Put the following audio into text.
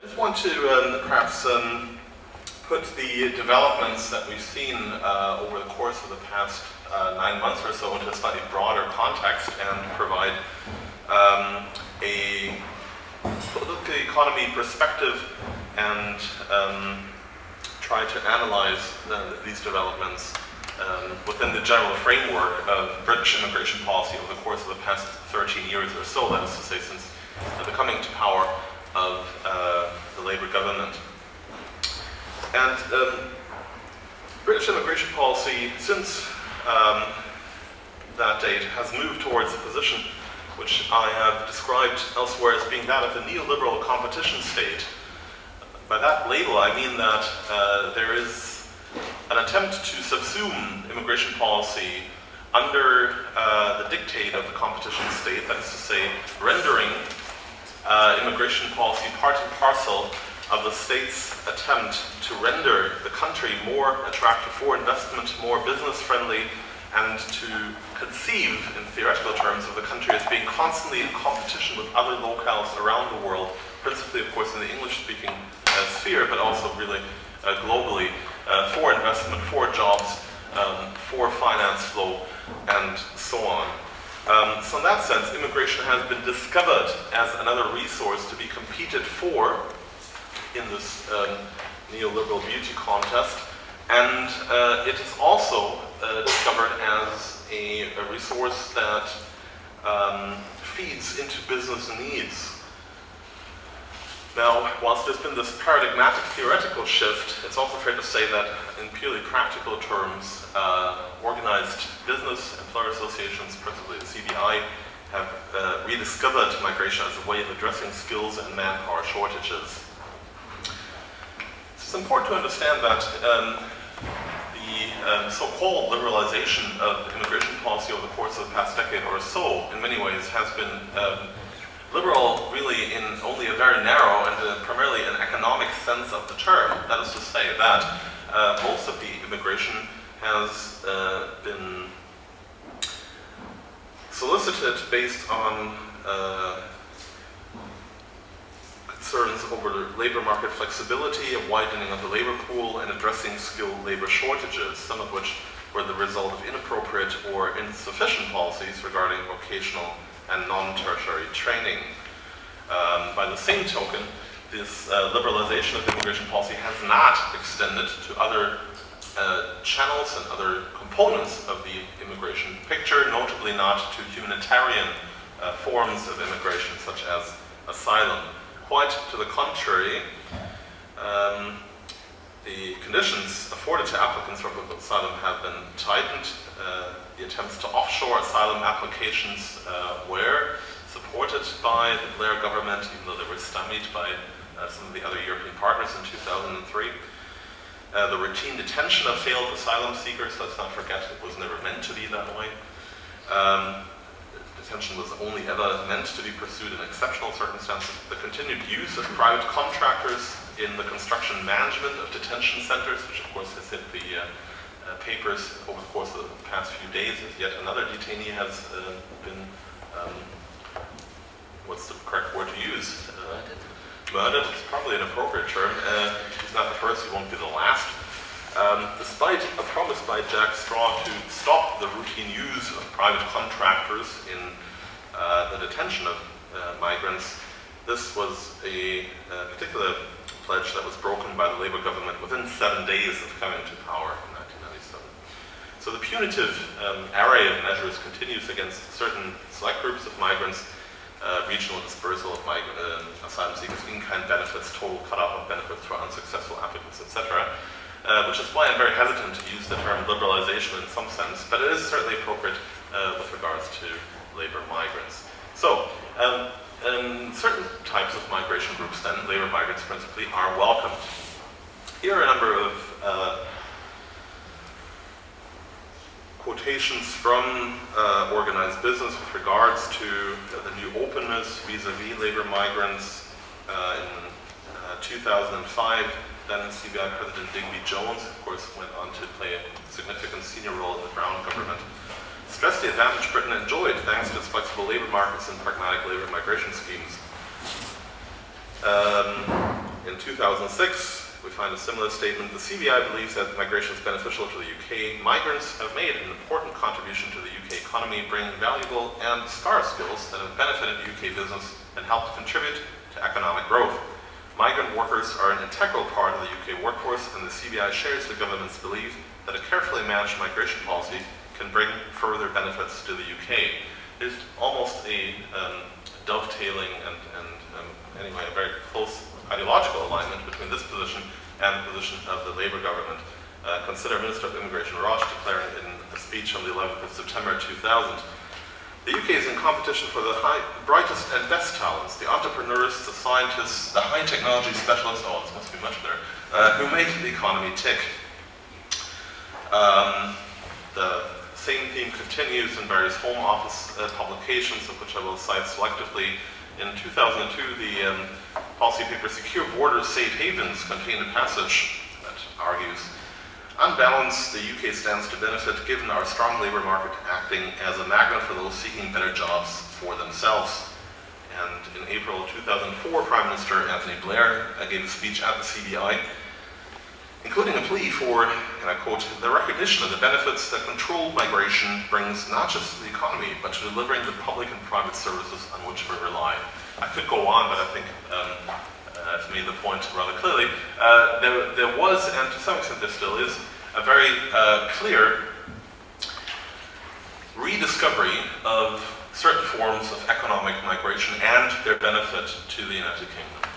I just want to perhaps put the developments that we've seen over the course of the past 9 months or so into a slightly broader context and provide a political economy perspective and try to analyze these developments within the general framework of British immigration policy over the course of the past 13 years or so, that is to say, since the coming to power of the Labour government. And British immigration policy, since that date, has moved towards a position which I have described elsewhere as being that of a neoliberal competition state. By that label, I mean that there is an attempt to subsume immigration policy under the dictate of the competition state, that is to say, rendering immigration policy part and parcel of the state's attempt to render the country more attractive for investment, more business-friendly, and to conceive, in theoretical terms, of the country as being constantly in competition with other locales around the world, principally, of course, in the English-speaking sphere, but also really globally, for investment, for jobs, for finance flow, and so on. So in that sense, immigration has been discovered as another resource to be competed for in this neoliberal beauty contest, and it is also discovered as a resource that feeds into business needs. Now, whilst there's been this paradigmatic theoretical shift, it's also fair to say that in purely practical terms, organized business, employer associations, principally the CBI, have rediscovered migration as a way of addressing skills and manpower shortages. It's important to understand that the so-called liberalization of immigration policy over the course of the past decade or so, in many ways, has been liberal really in only a very narrow and primarily an economic sense of the term. That is to say that most of the immigration has been solicited based on concerns over labor market flexibility, a widening of the labor pool, and addressing skilled labor shortages, some of which were the result of inappropriate or insufficient policies regarding vocational and non-tertiary training. By the same token, this liberalization of immigration policy has not extended to other channels and other components of the immigration picture, notably not to humanitarian forms of immigration such as asylum. Quite to the contrary, the conditions afforded to applicants for asylum have been tightened. The attempts to offshore asylum applications were supported by the Blair government, even though they were stymied by some of the other European partners in 2003. The routine detention of failed asylum seekers, let's not forget, it was never meant to be that way. Detention was only ever meant to be pursued in exceptional circumstances. The continued use of private contractors in the construction management of detention centers, which of course has hit the papers over the course of the past few days, as yet another detainee has been, what's the correct word to use? Murdered is probably an appropriate term. He's not the first, he won't be the last. Despite a promise by Jack Straw to stop the routine use of private contractors in the detention of migrants, this was a particular pledge that was broken by the Labour government within 7 days of coming to power in 1997. So the punitive array of measures continues against certain select groups of migrants, regional dispersal of asylum seekers, in-kind benefits, total cut-off of benefits for unsuccessful applicants, etc. Which is why I'm very hesitant to use the term liberalization in some sense, but it is certainly appropriate with regards to labor migrants. So, certain types of migration groups then, labor migrants principally, are welcomed. Here are a number of quotations from organized business with regards to the new openness vis-a-vis labor migrants. In 2005, then CBI President Digby Jones, of course, went on to play a significant senior role in the Brown government, stressed the advantage Britain enjoyed thanks to its flexible labor markets and pragmatic labor migration schemes. In 2006, we find a similar statement. The CBI believes that migration is beneficial to the UK. Migrants have made an important contribution to the UK economy, bringing valuable and scarce skills that have benefited UK business and helped contribute to economic growth. Migrant workers are an integral part of the UK workforce, and the CBI shares the government's belief that a carefully managed migration policy can bring further benefits to the UK. There's almost a dovetailing and anyway, a very close ideological alignment between this position and the position of the Labour government. Consider Minister of Immigration Roche declaring in a speech on the 11th of September 2000, the UK is in competition for the brightest and best talents, the entrepreneurs, the scientists, the high technology specialists, oh, this must be much better, who make the economy tick. The same theme continues in various Home Office publications, of which I will cite selectively. In 2002, the policy paper Secure Borders, Safe Havens contained a passage that argues, on balance, the UK stands to benefit given our strong labour market acting as a magnet for those seeking better jobs for themselves. And in April 2004, Prime Minister Anthony Blair gave a speech at the CBI, including a plea for, and I quote, the recognition of the benefits that controlled migration brings not just to the economy, but to delivering the public and private services on which we rely. I could go on, but I think I've made the point rather clearly. There was, and to some extent there still is, a very clear rediscovery of certain forms of economic migration and their benefit to the United Kingdom.